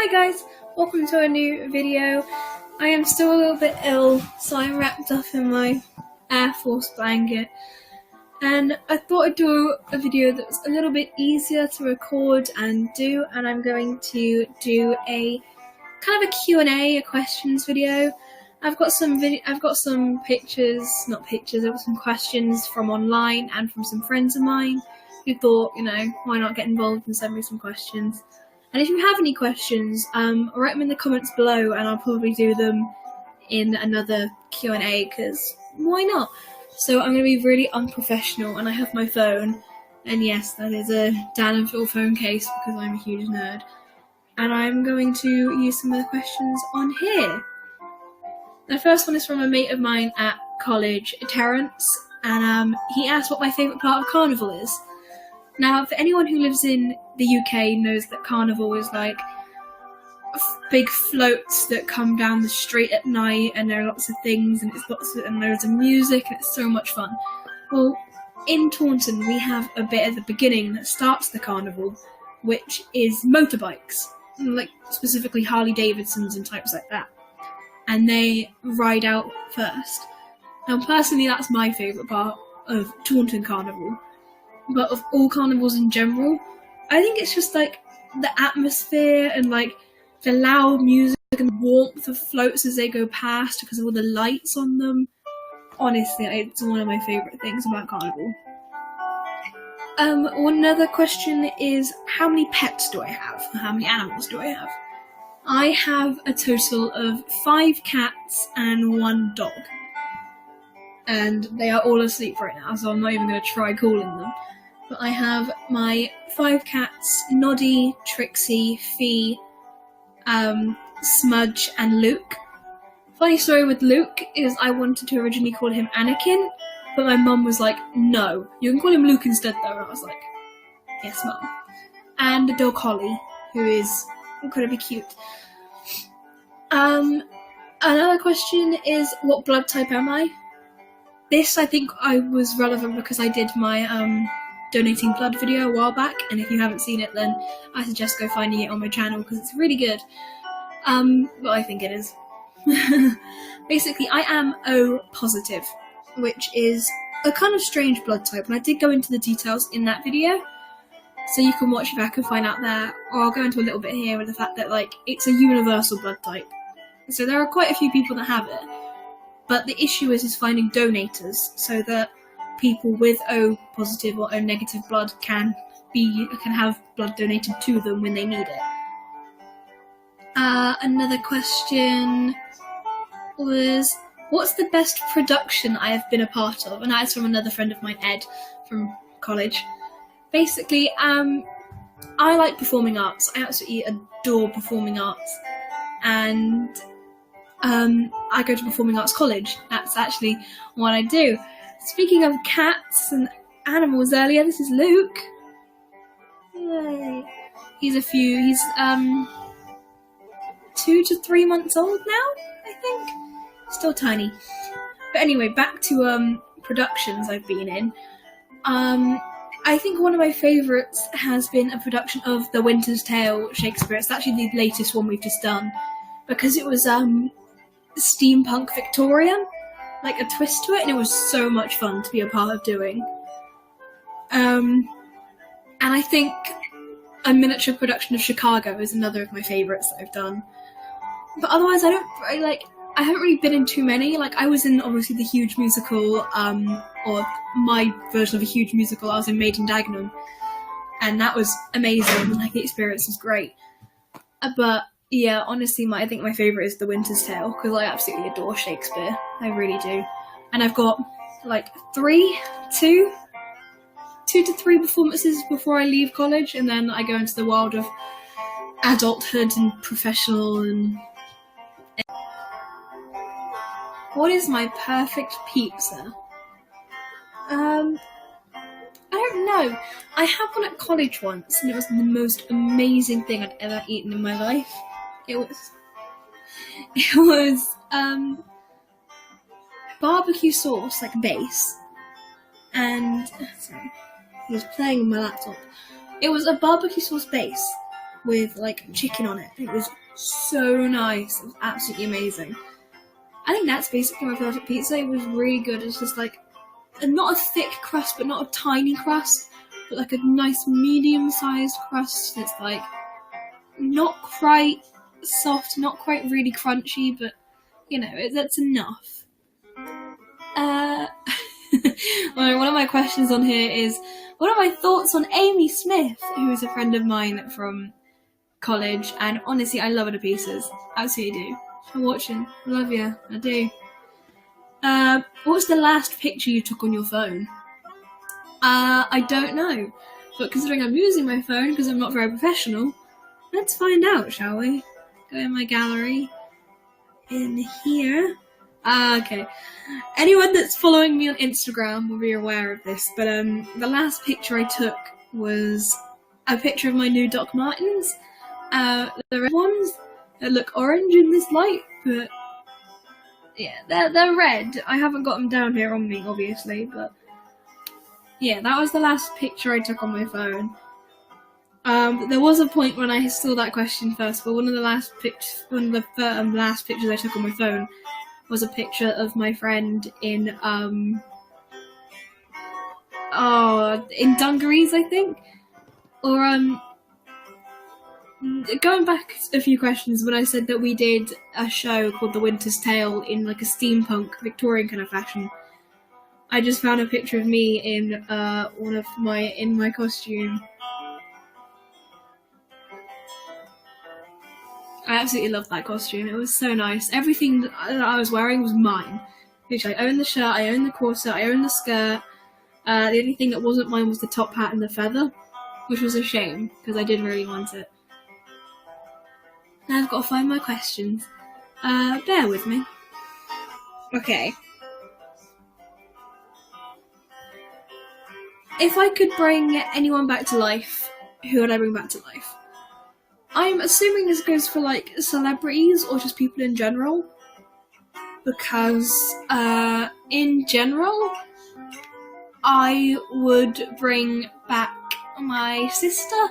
Hi guys, welcome to a new video. I am still a little bit ill, so I'm wrapped up in my Air Force blanket. And I thought I'd do a video that's a little bit easier to record and do, and I'm going to do a kind of a Q&A, a questions video. I've got some pictures, not pictures, I've got some questions from online and from some friends of mine who thought, why not get involved and send me some questions. And if you have any questions, write them in the comments below and I'll probably do them in another Q&A, because why not? So I'm going to be really unprofessional, and I have my phone, and yes, that is a Dan and Phil phone case because I'm a huge nerd. And I'm going to use some of the questions on here. The first one is from a mate of mine at college, Terence, and he asked what my favourite part of Carnival is. Now, for anyone who lives in the UK knows that Carnival is like big floats that come down the street at night, and there are lots of things, and loads of music, and it's so much fun. Well, in Taunton we have a bit at the beginning that starts the Carnival, which is motorbikes, like specifically Harley Davidsons and types like that. And they ride out first. Now, personally, that's my favourite part of Taunton Carnival. But of all carnivals in general, I think it's just like the atmosphere and like the loud music and the warmth of floats as they go past because of all the lights on them. Honestly, it's one of my favourite things about Carnival. One other question is, how many pets do I have? How many animals do I have? I have a total of 5 cats and 1 dog. And they are all asleep right now, so I'm not even going to try calling them. But I have my 5 cats, Noddy, Trixie, Fee, Smudge, and Luke. Funny story with Luke is I wanted to originally call him Anakin, but my mum was like, no, you can call him Luke instead though. And I was like, yes, mum. And the dog Holly, who is incredibly cute. Another question is, what blood type am I? This, I think, I was relevant because I did my donating blood video a while back, and if you haven't seen it, then I suggest go finding it on my channel because it's really good. Well, I think it is. Basically, I am O positive, which is a kind of strange blood type, and I did go into the details in that video, so you can watch it back and find out there, or I'll go into a little bit here with the fact that, like, it's a universal blood type. So there are quite a few people that have it, but the issue is finding donators so that people with O positive or O negative blood can have blood donated to them when they need it. Another question was, what's the best production I have been a part of? And that is from another friend of mine, Ed, from college. Basically, I like performing arts. I absolutely adore performing arts. And I go to performing arts college. That's actually what I do. Speaking of cats and animals earlier, this is Luke. Yay. He's 2 to 3 months old now, I think. Still tiny. But anyway, back to productions I've been in. I think one of my favourites has been a production of The Winter's Tale Shakespeare. It's actually the latest one we've just done, because it was steampunk Victorian, like a twist to it, and it was so much fun to be a part of doing. And I think a miniature production of Chicago is another of my favourites that I've done. But otherwise, I haven't really been in too many. Like, I was in, obviously, the Huge Musical, or my version of a Huge Musical, I was in Maiden Dagenham, and that was amazing. Like, the experience was great. But yeah, honestly, I think my favourite is The Winter's Tale, because I absolutely adore Shakespeare. I really do. And I've got, like, 2 to 3 performances before I leave college, and then I go into the world of adulthood and professional and... What is my perfect pizza? I don't know. I had one at college once, and it was the most amazing thing I'd ever eaten in my life. It was barbecue sauce, like base, and sorry, I was playing on my laptop. It was a barbecue sauce base with like chicken on it. It was so nice. It was absolutely amazing. I think that's basically my favourite pizza. It was really good. It's just like not a thick crust, but not a tiny crust, but like a nice medium-sized crust that's like not quite soft, not quite really crunchy, but you know, that's enough. Well, one of my questions on here is, what are my thoughts on Amy Smith, who is a friend of mine from college, and honestly, I love her to pieces. Absolutely do. For watching. I love you. I do. What's the last picture you took on your phone? I don't know. But considering I'm using my phone because I'm not very professional, let's find out, shall we? Go in my gallery. In here. Okay. Anyone that's following me on Instagram will be aware of this, but the last picture I took was a picture of my new Doc Martens. The red ones that look orange in this light, but yeah, they're red. I haven't got them down here on me, obviously, but yeah, that was the last picture I took on my phone. There was a point when I saw that question first, but one of the last pictures I took on my phone was a picture of my friend in dungarees, I think, or going back a few questions, when I said that we did a show called The Winter's Tale in like a steampunk Victorian kind of fashion, I just found a picture of me in my costume. I absolutely loved that costume. It was so nice. Everything that I was wearing was mine. Literally, I owned the shirt, I owned the corset, I owned the skirt. The only thing that wasn't mine was the top hat and the feather, which was a shame, because I did really want it. Now I've got to find my questions. Bear with me. Okay. If I could bring anyone back to life, who would I bring back to life? I'm assuming this goes for like celebrities or just people in general, because in general I would bring back my sister.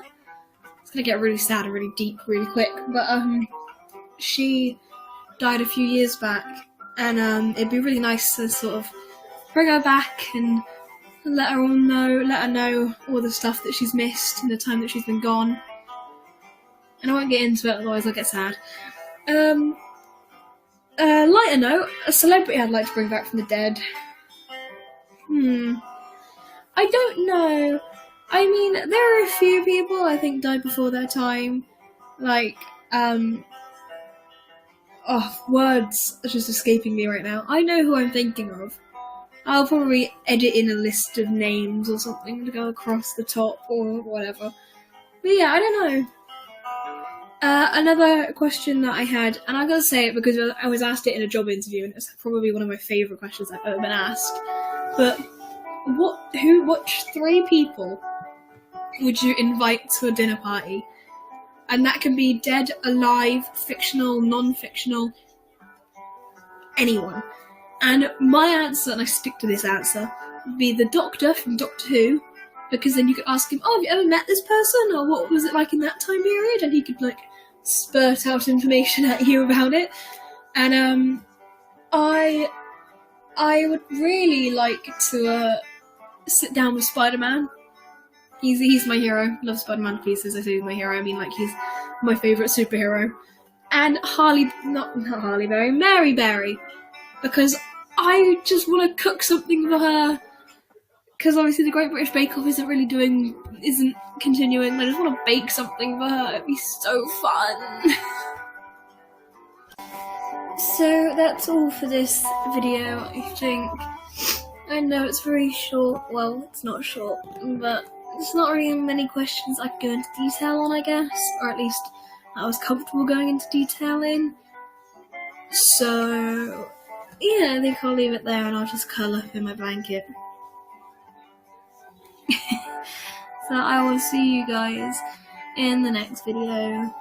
It's gonna get really sad and really deep really quick, but she died a few years back, and it'd be really nice to sort of bring her back and let her know all the stuff that she's missed in the time that she's been gone. And I won't get into it, otherwise I'll get sad. Lighter note, a celebrity I'd like to bring back from the dead. I don't know. I mean, there are a few people I think died before their time. Like, words are just escaping me right now. I know who I'm thinking of. I'll probably edit in a list of names or something to go across the top or whatever. But yeah, I don't know. Another question that I had, and I'm going to say it because I was asked it in a job interview, and it's probably one of my favourite questions I've ever been asked. But which 3 people would you invite to a dinner party? And that can be dead, alive, fictional, non-fictional, anyone. And my answer, and I stick to this answer, would be the Doctor from Doctor Who, because then you could ask him, oh, have you ever met this person? Or what was it like in that time period? And he could, like, spurt out information at you about it. And, I would really like to, sit down with Spider-Man. He's my hero. Love Spider-Man to pieces. I say he's my hero. I mean, like, he's my favourite superhero. And Mary Berry. Because I just want to cook something for her. Because obviously the Great British Bake Off isn't continuing. I just want to bake something for her. It'd be so fun. So that's all for this video, I think. I know it's very short. Well, it's not short, but there's not really many questions I could go into detail on, I guess. Or at least I was comfortable going into detail in. So yeah, I think I'll leave it there and I'll just curl up in my blanket. So I will see you guys in the next video.